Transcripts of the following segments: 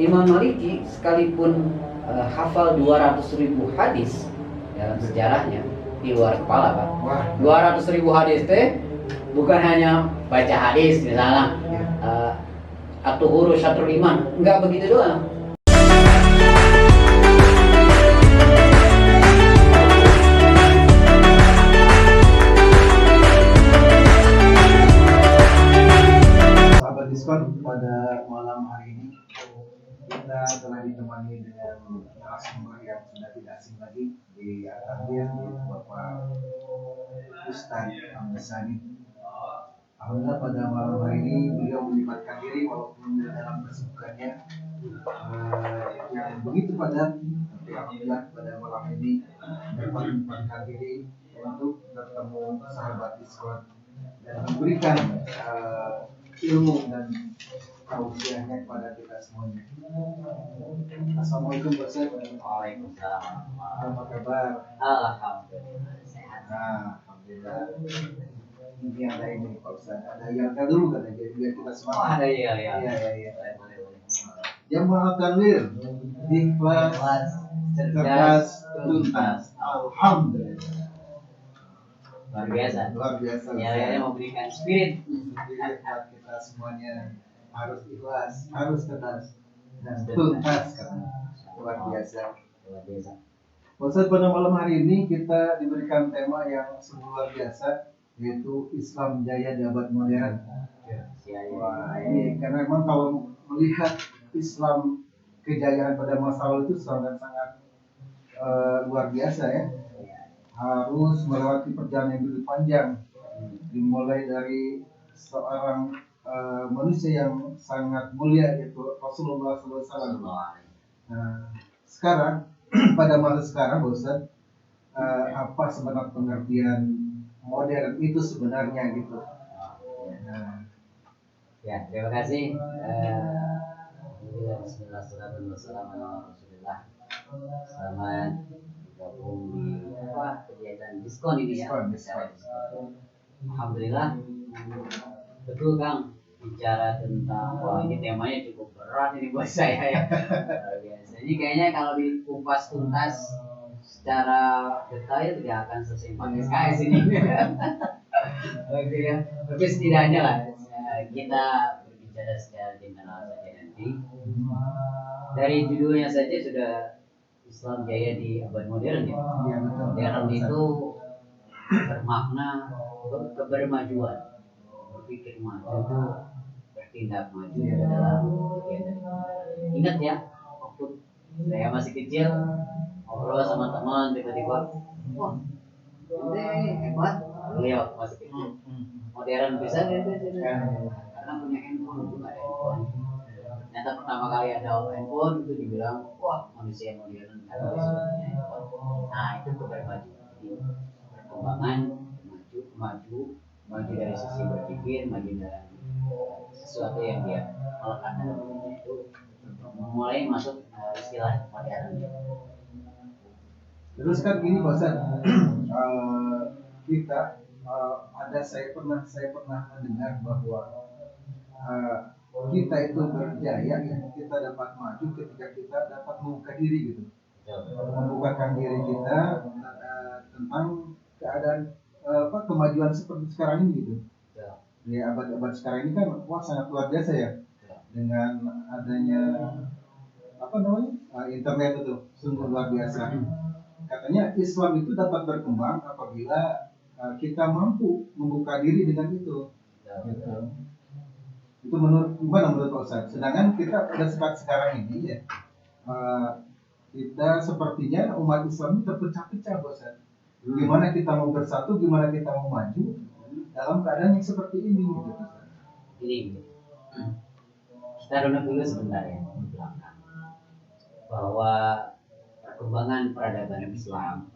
Imam Maliki sekalipun hafal 200.000 hadis dalam sejarahnya di luar kepala, Pak. 200.000 hadis teh bukan hanya baca hadis misalnya atau huruf syatrul iman, enggak begitu doang. Sahabat Diskon, pada malam hari ini kita telah ditemani dengan narasumber yang sudah tidak asing lagi di Al-Tahdir, yaitu Bapak Ustadz Amdasani. Alhamdulillah pada malam hari ini beliau menyempatkan diri walaupun dalam kesibukannya yang begitu padat, tapi alhamdulillah pada malam ini dapat menyempatkan diri untuk bertemu sahabat Diskon dan memberikan ilmu dan tausiahnya kepada kita semuanya. Assalamualaikum Ustaz. Waalaikumsalam. Apa kabar? Alhamdulillah sehat. Alhamdulillah. Ini ada ini Pak Ustaz. Ada yang dulu kan jadi biar kita semangat. Ada ya. Iya. Boleh. Jamaah Tanwir di kelas cerdas tuntas. Alhamdulillah. Luar biasa. Ya, memberikan spirit. Buat kita semuanya harus ikhlas, harus cerdas dan tuntas kan. Luar biasa. Ustaz, pada malam hari ini kita diberikan tema yang sungguh luar biasa, yaitu Islam Jaya di Abad Modern. Wah, ini karena memang kalau melihat Islam kejayaan pada masa lalu itu sangat-sangat luar biasa ya. Harus melewati perjalanan yang begitu panjang, dimulai dari seorang manusia yang sangat mulia, yaitu Rasulullah SAW. Sekarang pada masa sekarang, Ustaz, apa sebenarnya pengertian modern itu sebenarnya gitu? Ya, terima kasih. Bismillahirrahmanirrahim. Selamat bergabung di kegiatan diskon ini ya. Diskon. Alhamdulillah. Betul Kang, bicara tentang ini temanya cukup berat ini buat saya ya. Biasa. Ini kayaknya kalau dikupas tuntas secara detail tidak akan selesai 4 SKS ini. Oke ya. Tapi setidaknya lah kita berbicara secara general saja nanti. Dari judulnya saja sudah Islam Jaya di Abad Modern ya. Modern itu bermakna kebermajuan, berpikir maju, bertindak maju dalam kegiatan. Ingat ya, waktu saya masih kecil ngobrol sama teman tiba-tiba, wah, ini hebat, beliau masih kecil, modern bisa gitu, karena punya handphone juga ada handphone. Ternyata pertama kali ada handphone itu dibilang, wah manusia modern karena dia sudah punya handphone. Nah itu kebermajuan, jadi perkembangan maju dari sisi berpikir, maju dalam sesuatu yang dia melekat dalam dirinya, itu mulai masuk istilah modern. Terus kan gini Pak Ustaz, kita saya pernah mendengar bahwa kita itu berjaya, kita dapat maju ketika kita dapat membuka diri gitu, membukakan diri kita tentang keadaan kemajuan seperti sekarang ini gitu. Di abad-abad sekarang ini kan sangat luar biasa ya, dengan adanya internet itu sungguh luar biasa. Katanya Islam itu dapat berkembang apabila kita mampu membuka diri dengan itu. Gitu. Itu gimana menurut Pak Ustaz? Sedangkan kita pada saat sekarang ini ya, kita sepertinya umat Islam terpecah-pecah Pak Ustaz. Gimana kita mau bersatu, gimana kita mau maju dalam keadaan yang seperti ini gitu. Ini kita runut dulu sebentar ya di belakang, bahwa perkembangan peradaban Islam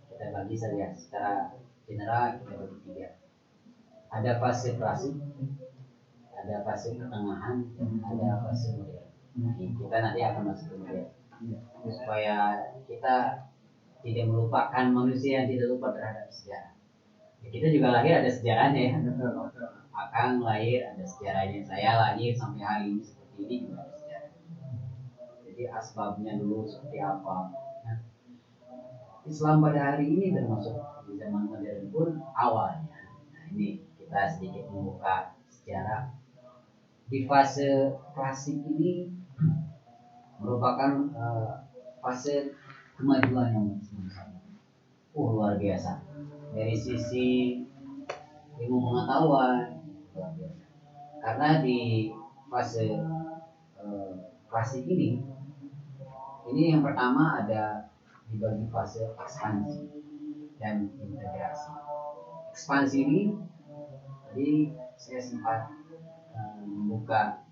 kita bagi saja secara general, kita bagi 3. Ada fase klasik, ada fase pertengahan, ada fase modern. Kita nanti akan masuk ke modern supaya kita tidak melupakan manusia yang tidak lupa terhadap sejarah. Kita juga lahir ada sejarahnya ya. Akang lahir ada sejarahnya, saya lahir sampai hari ini seperti ini juga ada sejarah. Jadi asbabnya dulu seperti apa. Nah, Islam pada hari ini termasuk di zaman modern pun awalnya. Nah, ini kita sedikit membuka sejarah. Di fase klasik ini merupakan fase kemajuan yang sangat luar biasa dari sisi ilmu pengetahuan luar biasa. Karena di fase klasik ini yang pertama ada dibagi fase ekspansi dan integrasi. Ekspansi ini tadi saya sempat membuka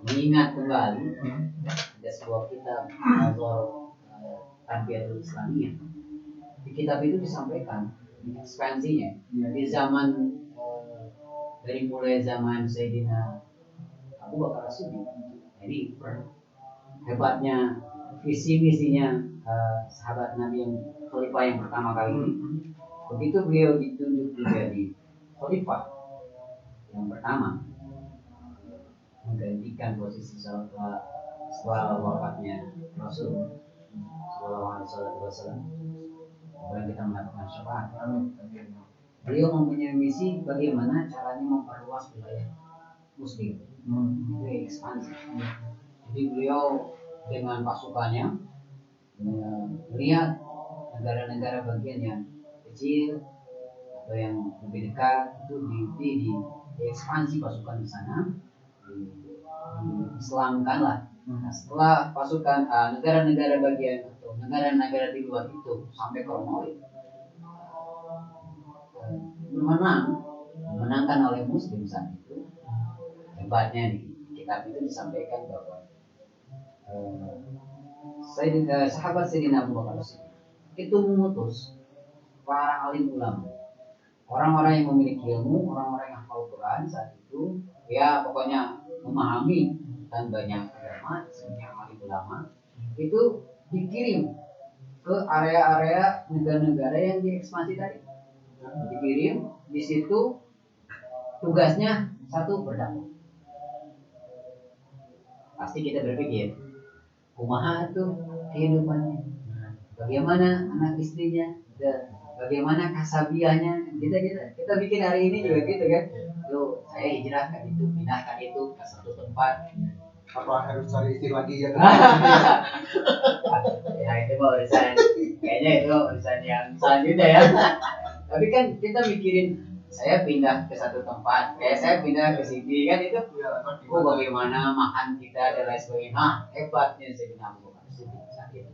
mengingat kembali ada sebuah kitab Nazar Tarbiyatul Islamiyah. Di kitab itu disampaikan ekspansinya di zaman dari mulai zaman Sayyidina Abu Bakar As-Siddiq. Jadi hebatnya visi misinya sahabat Nabi yang khalifah yang pertama kali ini. Begitu beliau ditunjuk menjadi khalifah yang pertama, menggantikan posisi setelah wafatnya Rasul Sallallahu Alaihi Wasallam. Kemudian kita mendapatkan syafaat. Beliau mempunyai misi bagaimana caranya memperluas wilayah Muslim. Itu ekspansi. Jadi beliau dengan pasukannya melihat negara-negara bagian yang kecil atau yang lebih dekat itu di ekspansi pasukan di sana, diislamkan lah. Nah, setelah pasukan negara-negara bagian atau negara-negara di luar itu sampai ke Romawi dimenangkan oleh Muslim saat itu. Hebatnya di kitab itu disampaikan bahwa sahabat Sayyidina Abu Bakar itu mengutus para alim ulama, orang-orang yang memiliki ilmu, orang-orang yang hafal Quran saat itu, ya pokoknya memahami dan banyak agama, sebenarnya alim ulama itu dikirim ke area-area negara-negara yang diekspansi tadi. Dikirim di situ, tugasnya satu, berdakwah. Pasti kita berpikir, kumaha tuh kehidupannya, bagaimana anak istrinya, bagaimana kasabiahnya. Kita bikin hari ini juga gitu kan. Yo, saya hijrah kan itu, pindahkan itu ke satu tempat. Apa harus cari istri lagi ya? Ya itu mah urusan, kayaknya itu urusan yang selanjutnya ya. Tapi kan kita mikirin, saya pindah ke satu tempat, kayak saya pindah ke sini kan itu, bagaimana makan kita dan lain sebagainya. Nah, hebatnya Sayyidina Abu Bakar Siddiq.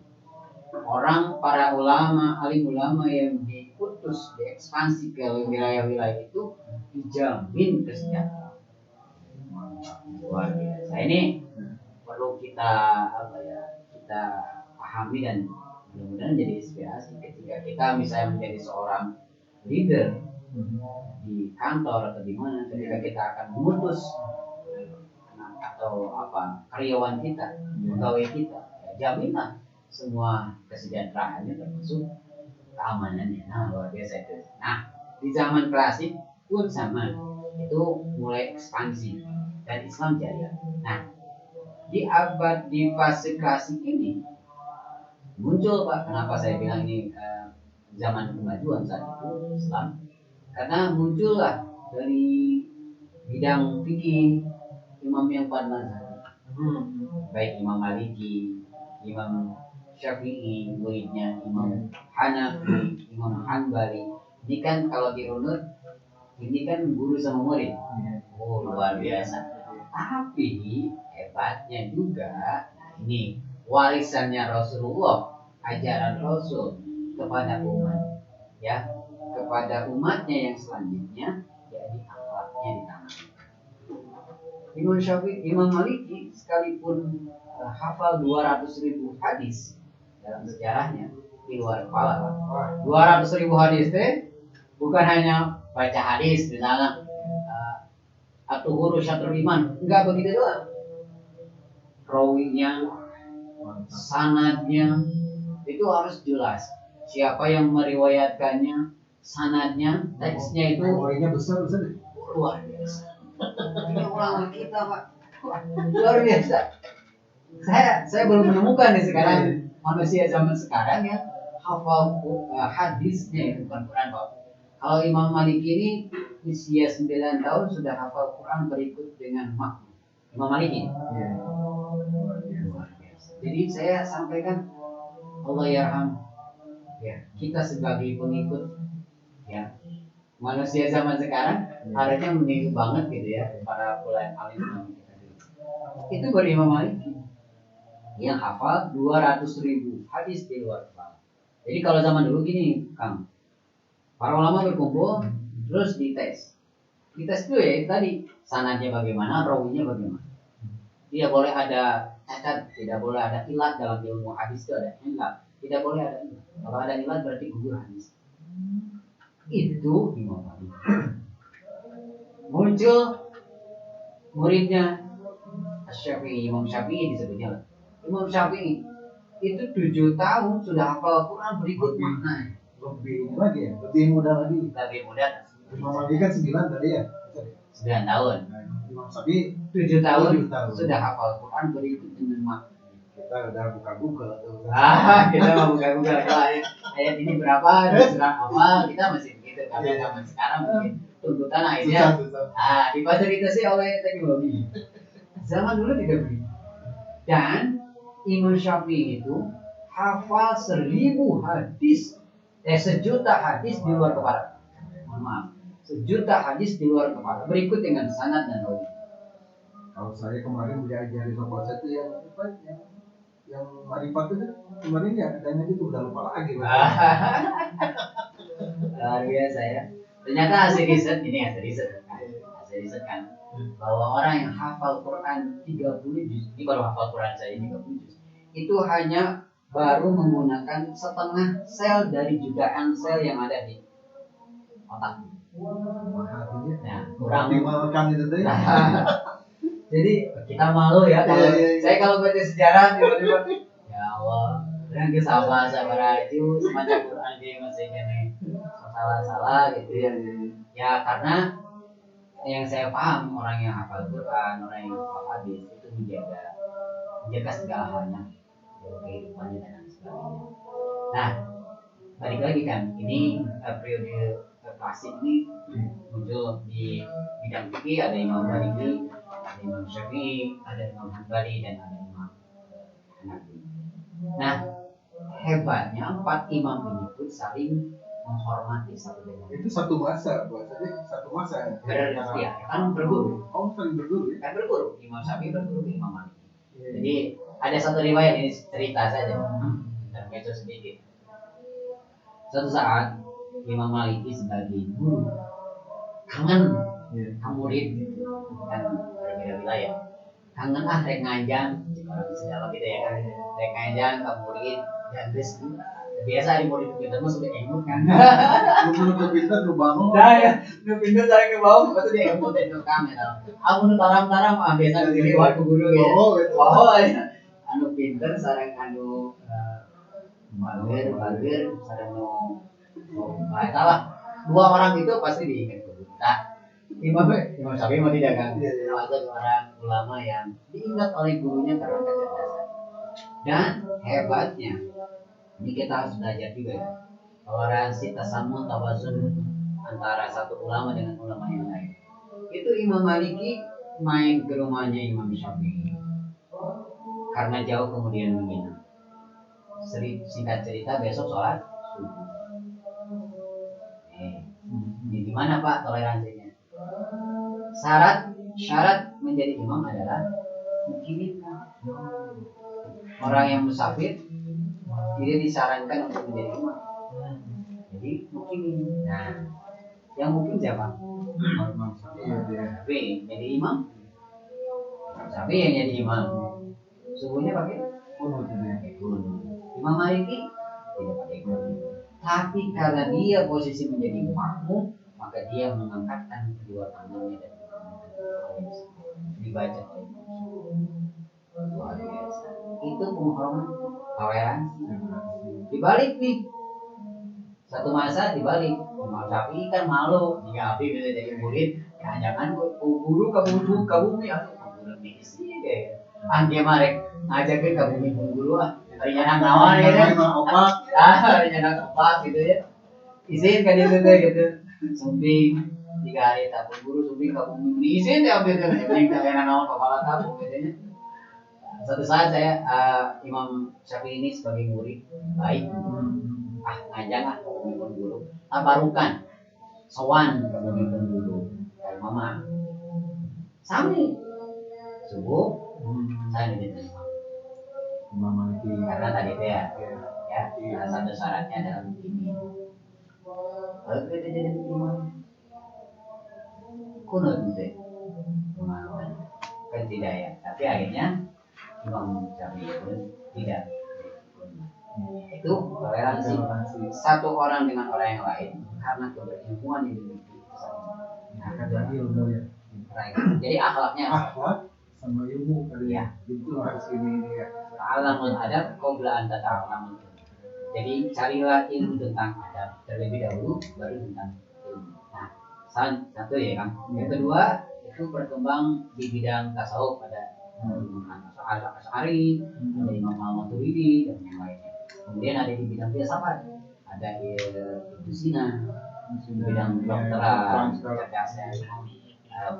Orang, para ulama, alim ulama yang diputus, diekspansi ke wilayah-wilayah itu dijamin kesejahteraan. Luar biasa. Ini perlu kita kita pahami dan mudah-mudahan jadi inspirasi ketika kita misalnya menjadi seorang leader di kantor atau di mana, ketika kita akan memutus atau karyawan kita, pegawai kita, ya jaminlah semua kesejahteraannya termasuk keamanannya. Nah, luar biasa itu. Nah, di zaman klasik pun sama, itu mulai ekspansi dan Islam jaya. Nah, di fase klasik ini muncul, Pak, kenapa saya bilang ini zaman kemajuan saat itu Islam, karena muncullah dari bidang fikih imam yang empat mazhab, baik Imam Maliki, Imam Syafi'i, muridnya Imam Hanafi, Imam Hanbali. Ini kan kalau dirunut, ini kan guru sama murid. Oh, luar biasa. Tapi hebatnya juga, nah ini warisannya Rasulullah, ajaran Rasul kepada umat, ya, kepada umatnya yang selanjutnya, jadi akhlaknya ditanamkan. Imam Syafi'i, Imam Maliki sekalipun hafal 200.000 hadis dalam sejarahnya di luar kepala. 200.000 hadis itu bukan hanya baca hadis misalnya atau huruf syatrul iman, enggak begitu doang. Rawinya, sanadnya itu harus jelas. Siapa yang meriwayatkannya, sanadnya, teksnya itu Memorinya besar luar biasa. Ini ulama kita, Pak, luar biasa. Saya belum menemukan nih sekarang manusia zaman sekarang yang hafal hadisnya itu bukan Quran Pak. Kalau Imam Malik ini usia 9 tahun sudah hafal Quran berikut dengan makmum. Imam Malik ini. Iya. Luar biasa. Jadi saya sampaikan Allah yarham ya, kita sebagai pengikut ya manusia zaman sekarang harusnya meniru banget gitu ya para ulama alim kita dulu. Itu baru Imam Malik yang hafal 200.000 hadis di luar kepala. Jadi kalau zaman dulu gini, Kang, para ulama berkumpul terus dites. Dites itu ya itu tadi sanadnya bagaimana, rawinya bagaimana. Tidak boleh ada cacat, tidak boleh ada ilat dalam ilmu hadis itu ada ilat. Tidak boleh ada ilat. Kalau ada ilat berarti gugur hadis. Itu Imam Malik. Muncul muridnya Syafi'i, Imam Syafi'i disebutnya. Imam Syafi'i itu 7 tahun sudah hafal Quran berikut maknanya. Lebih lagi ya, lebih muda lagi. Lebih muda. Imam Malik kan 9 tadi ya. 9 tahun. Imam Syafi'i 7 tahun 7 tahun. sudah hafal Quran berikut dengan makna. Kita udah buka Google tuh. Kita mau buka ayat ini berapa, surat apa, kita masih begitu karena zaman sekarang mungkin tuntutan akhirnya difasilitasi oleh teknologi. Zaman dulu tidak begitu. Dan Imam Syafi'i itu hafal 1.000 hadis, 1.000.000 hadis di luar kepala. Mohon maaf, 1.000.000 hadis di luar kepala berikut dengan sanad dan rawi. Kalau saya kemarin diajari sama saya itu yang apa ya? Yang marifat itu kemarin ya katanya itu udah lupa lagi. Luar biasa ya. Ternyata hasil riset kan bahwa orang yang hafal Quran 30 juz, ini baru hafal Quran saya 30 juz, itu hanya baru menggunakan setengah sel dari jutaan sel yang ada di otak. Nah, kurang dimakan itu tadi. Jadi kita malu ya kalau saya kalau baca sejarah tiba-tiba ya Allah, dan sabar aja semacam Quran dia masih gini salah gitu ya. Ya karena yang saya paham orang yang hafal Quran, orang yang hafal hadis itu menjaga segala halnya kehidupannya dan sebagainya. Nah, balik lagi kan, ini periode klasik ini muncul di bidang fikih, ada Imam Maliki, ada Imam Syafi'i, ada Imam Hanbali dan ada Imam Hanafi. Nah, hebatnya 4 imam ini pun saling menghormati satu dengan lain. Itu satu masa, bahasanya satu masa. Ya, kan berguru. Oh, saling berguru ya? Kan berguru. Imam Syafi'i berguru ke Imam Maliki. Jadi ada satu riwayat ini cerita saja, dan itu sedikit. Suatu saat Imam Maliki sebagai guru kangen murid kan berbeda wilayah. Kangen rek ngajang, orang Jawa gitu ya kan. Rek ngajang ke murid dan terus biasa di murid pintar mah sudah emut kan. Lu pintar lu bangun. Nah ya, lu pintar cari ke bawah, pasti dia emut itu kamera. Aku nu taram-taram biasa gini waktu guru ya. Oh ya. Anu pintar sareng anu bager sareng nu lah. Dua orang itu pasti diingat guru. Nah, Imam Syafi'i mau tidak kan? Termasuk orang ulama yang diingat oleh gurunya karena kecerdasan. Dan hebatnya, ini kita harus belajar juga ya. Toleransi tasamu tawazun antara satu ulama dengan ulama yang lain. Itu Imam Maliki main ke rumahnya Imam Syafi'i. Karena jauh kemudian menginap. Singkat cerita besok sholat subuh. Ini gimana Pak toleransinya? Syarat menjadi imam adalah mungkin orang yang musafir tidak disarankan untuk menjadi imam. Jadi mungkin nah yang mungkin siapa? Syafi'i jadi imam. Syafi'i yang jadi imam. Subuhnya pakai kunut. Imam Maliki tidak pakai kunut. Tapi karena dia posisi menjadi makmum, maka dia mengangkatkan kedua tangannya dan dibaca luar biasa. Itu penghormatan, toleransi. Dibalik nih, satu masa dibalik. Imam Syafi'i kan malu jika Abi bisa jadi murid. Ya jangan guru kamu nih, aku guru nih sih deh. Dia marek ajakin ke Bumi Bengkulu ah. Rencana nawan ya kan? Opak. Rencana opak gitu ya. Isin kan itu teh gitu. Sumping 3 hari tak buru sumping ke Bumi. Isin teh update kan sumping rencana nawan kepala tahu gitu ya. Satu saat saya Imam Syafi'i ini sebagai murid baik ngajak ke Bumi Bengkulu. Tabarukan sowan ke Bumi Bengkulu. Kayak mama. Sami subuh saya diterima Imam Maliki. karena tadi itu ya salah satu syaratnya adalah begini. Kalau kita jadi imam kunut deh kemauan kan tidak ya, tapi akhirnya Imam Syafi'i itu tidak. Itu toleransi satu orang dengan orang yang lain karena keberilmuan yang dimiliki. Akan lagi ilmu ya. Jadi akhlaknya Akhlak sama ilmu kali ya. Itu harus ini ya. Ta'alamul adab qabla an tata'alamul. Jadi carilah ilmu tentang adab terlebih dahulu baru tentang ilmu. Nah, satu ya kan. Yang kedua itu berkembang di bidang tasawuf pada Imam Asy'ari, ada Imam Al-Maturidi dan yang lainnya. Kemudian ada di bidang filsafat, ada Ibnu Sina, di bidang kedokteran, cerdasnya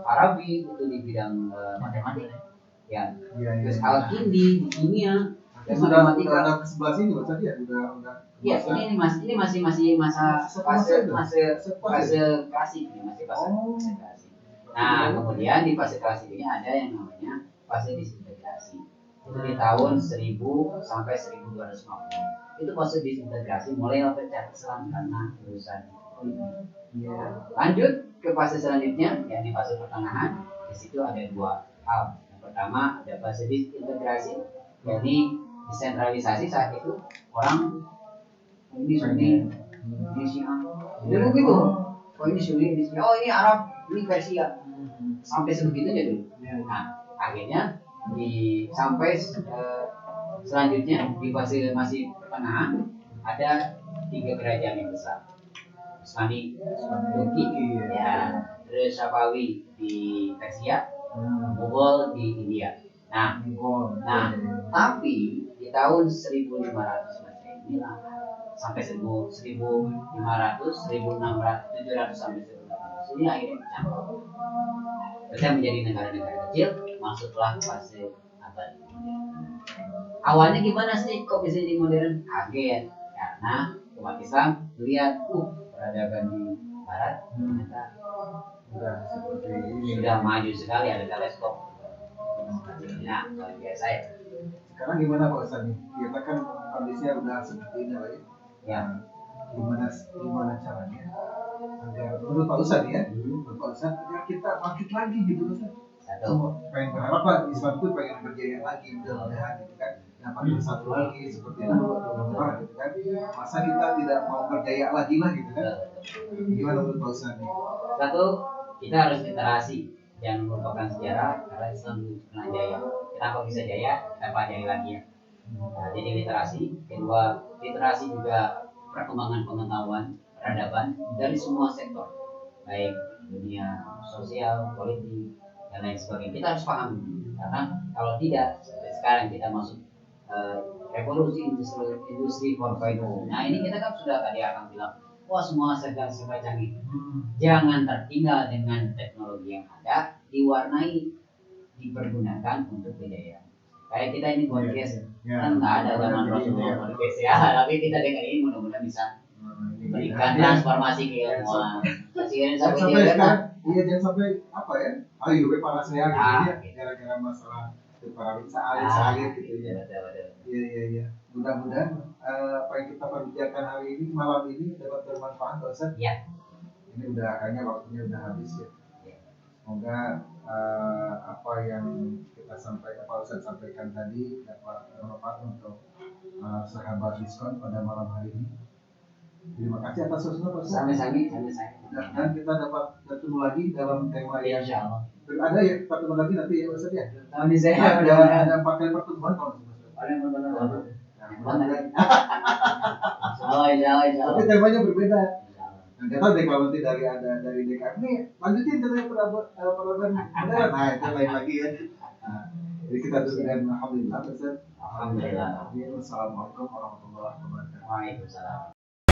Farabi itu di bidang matematika. Ya. Terus Al-Kindi di kimia dan matematika. Udah ke sebelah sini Mas ya, udah. Ya, ini masih masa fase klasik ini, masih fase klasik. Nah, kemudian di fase klasik ini ada yang namanya fase disintegrasi. Itu di tahun 1000 sampai 1250. Itu fase disintegrasi mulai pecah Islam karena urusan. Ya. Lanjut ke fase selanjutnya, yakni fase pertengahan. Di situ ada 2 hal. Pertama ada fase disintegrasi, yakni desentralisasi. Saat itu orang ini Sunni, ini Syiah, dulu gitu. Oh ini Sunni, ini Syiah, oh ini Arab, ini Persia, sampai sebegitunya dulu. Nah akhirnya sampai selanjutnya di fase masih pertengahan ada 3 kerajaan yang besar. Utsmani, Turki, ya, terus Safawi di Persia, Mughal di India. Nah, tapi di tahun 1500 Masehi sampai 1500, 1600, 700 sampai 1800 ini akhirnya pecah menjadi negara-negara kecil, masuklah fase abad modern. Awalnya gimana sih kok bisa jadi modern? Kaget karena umat Islam melihat peradaban di barat ternyata sudah maju sekali, ada teleskop. Nah, luar biasa ya. Sekarang gimana Pak Ustaz nih? Kita kan kondisinya udah seperti ini lah ya. Ya. Gimana caranya agar menurut Pak Ustaz ya, menurut Pak Ustaz agar kita bangkit lagi gitu Ustaz. Semua pengen berharap Pak Islam itu pengen berjaya lagi mudah-mudahan gitu kan. Dapat bersatu lagi seperti itu gitu kan. Masa kita tidak mau berjaya lagi lah gitu kan. Gimana menurut Pak Ustaz nih? Satu, kita harus literasi yang merupakan sejarah karena Islam pernah jaya. Kenapa bisa jaya? Kita pelajari lagi ya. Nah, jadi literasi. Kedua, literasi juga perkembangan pengetahuan peradaban dari semua sektor, baik dunia sosial, politik, dan lain sebagainya. Kita harus paham karena kalau tidak, sekarang kita masuk revolusi industri 4.0. Nah ini kita kan sudah tadi akan bilang, wah semua serba canggih. Jangan tertinggal dengan teknologi yang ada, diwarnai, dipergunakan untuk kejayaan. Kayak kita ini podcast, kan nggak ada zaman Rasulullah podcast ya, tapi kita dengan ini mudah-mudahan bisa berikan transformasi ke ilmuwan. Jangan sampai sekarang, jangan sampai apa ya? Ayo para saya gitu ya, gara-gara masalah para salit gitu ya. Iya. Mudah-mudahan apa yang kita perbincangkan hari ini malam ini dapat bermanfaat, Pak Ustaz. Iya. Ini udah kayaknya waktunya udah habis ya. Semoga apa yang kita sampaikan, Pak Ustaz sampaikan tadi dapat bermanfaat untuk sahabat diskon pada malam hari ini. Terima kasih atas sosok Pak Ustaz. Sampai-sampai. Dan kita dapat bertemu lagi dalam tema yang Insyaallah. ada ya, pertemuan lagi nanti ya Ustaz ya. Nanti saya ada 4 kali pertemuan kalau Insyaallah. Tapi temanya berbeda. Nggak tahu deh kalau nanti dari DKM nih lanjutin katanya peradaban modern. Nah itu lain lagi ya. Nah, Jadi kita tutup dengan alhamdulillah, Ustaz. Alhamdulillah. Amin. Wassalamualaikum warahmatullahi wabarakatuh. Waalaikumsalam.